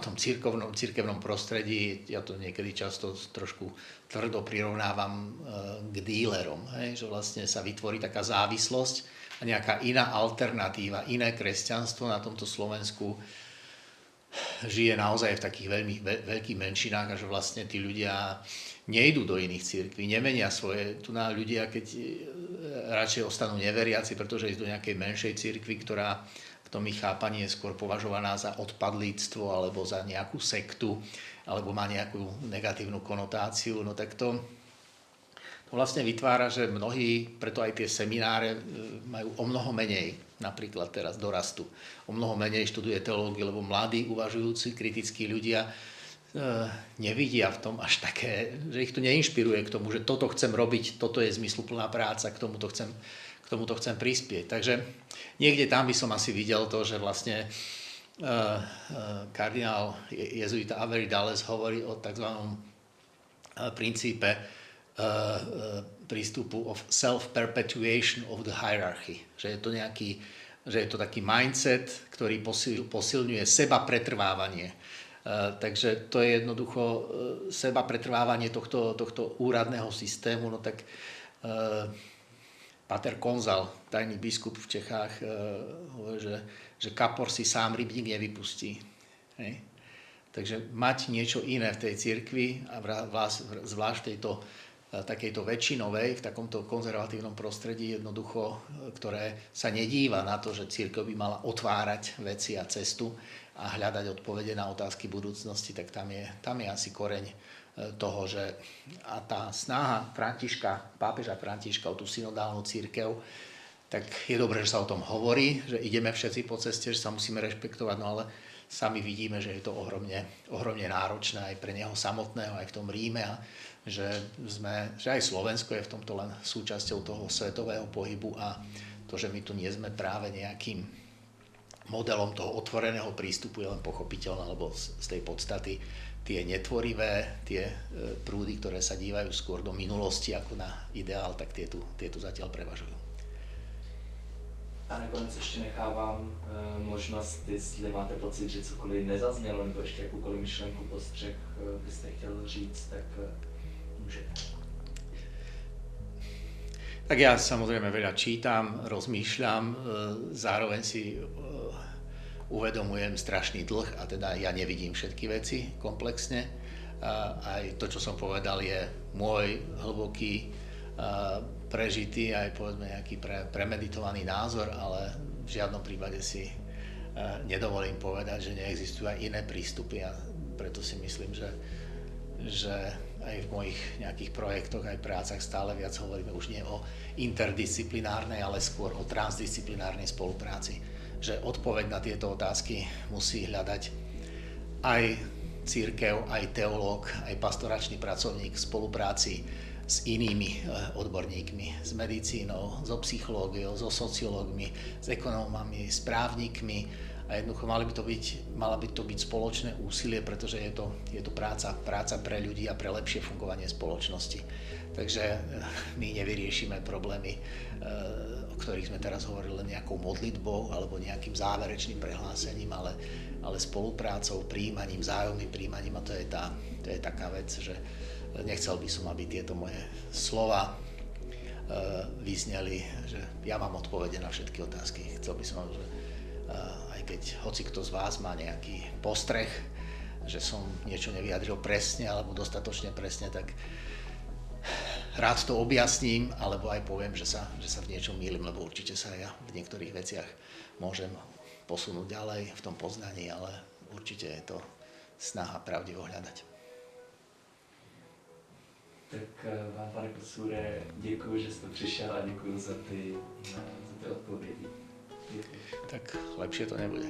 tom cirkevnom prostredí. Ja to niekedy často trošku tvrdo prirovnávam k dílerom, že vlastne sa vytvorí taká závislosť a nejaká iná alternatíva, iné kresťanstvo na tomto Slovensku žije naozaj v takých veľmi veľkých menšinách a že vlastne tí ľudia nejdú do iných cirkví, nemenia svoje. Tu na ľudia, keď radšej ostanú neveriaci, pretože ísť do nejakej menšej cirkvi, ktorá v tom ich chápaní je skôr považovaná za odpadlíctvo alebo za nejakú sektu, alebo má nejakú negatívnu konotáciu, no tak to vlastne vytvára, že mnohí, preto aj tie semináre majú o mnoho menej, napríklad teraz dorastu. O mnoho menej študuje teológiu, lebo mladí, uvažujúci, kritickí ľudia nevidia v tom až také, že ich to neinšpiruje k tomu, že toto chcem robiť, toto je zmysluplná práca, k tomuto chcem prispieť. Takže niekde tam by som asi videl to, že vlastne kardinál jezuita Avery Dales hovorí o tzv. Princípe prístupu of self-perpetuation of the hierarchy. Že je to taký mindset, ktorý posilňuje seba pretrvávanie. Takže to je jednoducho seba pretrvávanie tohto úradného systému. No tak Páter Konzal, tajný biskup v Čechách, hovorí, že kapor si sám rybník nevypustí. Hej? Takže mať niečo iné v tej cirkvi a zvlášť v takejto väčšinovej, v takomto konzervatívnom prostredí jednoducho, ktoré sa nedíva na to, že cirkev by mala otvárať veci a cestu a hľadať odpovede na otázky budúcnosti, tak tam je asi koreň toho, že a tá snaha pápeža Františka o tú synodálnu cirkev, tak je dobré, že sa o tom hovorí, že ideme všetci po ceste, že sa musíme rešpektovať, no ale sami vidíme, že je to ohromne náročné aj pre neho samotného, aj v tom Ríme a že aj Slovensko je v tomto len súčasťou toho svetového pohybu a to, že my tu nie sme práve nejakým modelom toho otvoreného prístupu je len pochopiteľné, lebo z tej podstaty tie netvorivé, tie prúdy, ktoré sa dívajú skôr do minulosti ako na ideál, tak tie tu zatiaľ prevažujú. A nakonec ještě nechávám možnost, jestli máte pocit, že cokoliv nezaznělo, nebo ještě jakoukoliv myšlenku, postřeh byste chtěl říct, tak můžete. Tak ja samozrejme veľa čítam, rozmýšľam, zároveň si uvedomujem strašný dlh a teda ja nevidím všetky veci komplexne. Aj to, čo som povedal, je môj hlboký, prežitý, aj povedzme nejaký premeditovaný názor, ale v žiadnom prípade si nedovolím povedať, že neexistujú aj iné prístupy a preto si myslím, že aj v mojich nejakých projektoch, aj prácach stále viac hovoríme už nie o interdisciplinárnej, ale skôr o transdisciplinárnej spolupráci. Že odpoveď na tieto otázky musí hľadať aj cirkev, aj teológ, aj pastoračný pracovník v spolupráci s inými odborníkmi, s medicínou, so psychológiou, so sociológmi, s ekonómami, s právnikmi a jednoducho mala by to byť spoločné úsilie, pretože je to práca pre ľudí a pre lepšie fungovanie spoločnosti. Takže my nevyriešime problémy, o ktorých sme teraz hovorili len nejakou modlitbou alebo nejakým záverečným prehlásením, ale spoluprácou, príjmaním, vzájomným príjmaním, a to je taká vec, že nechcel by som, aby tieto moje slova vyzneli, že ja mám odpovede na všetky otázky. Chcel by som, že aj keď hoci kto z vás má nejaký postreh, že som niečo nevyjadril presne alebo dostatočne presne, tak rád to objasním, alebo aj poviem, že sa v niečom mýlim, lebo určite sa ja v niektorých veciach môžem posunúť ďalej v tom poznaní, ale určite je to snaha pravdivo hľadať. Tak vám, pane profesore, děkuji, že jste přišel a děkuji za ty odpovědi. Děkuji. Tak lepšie to nebude.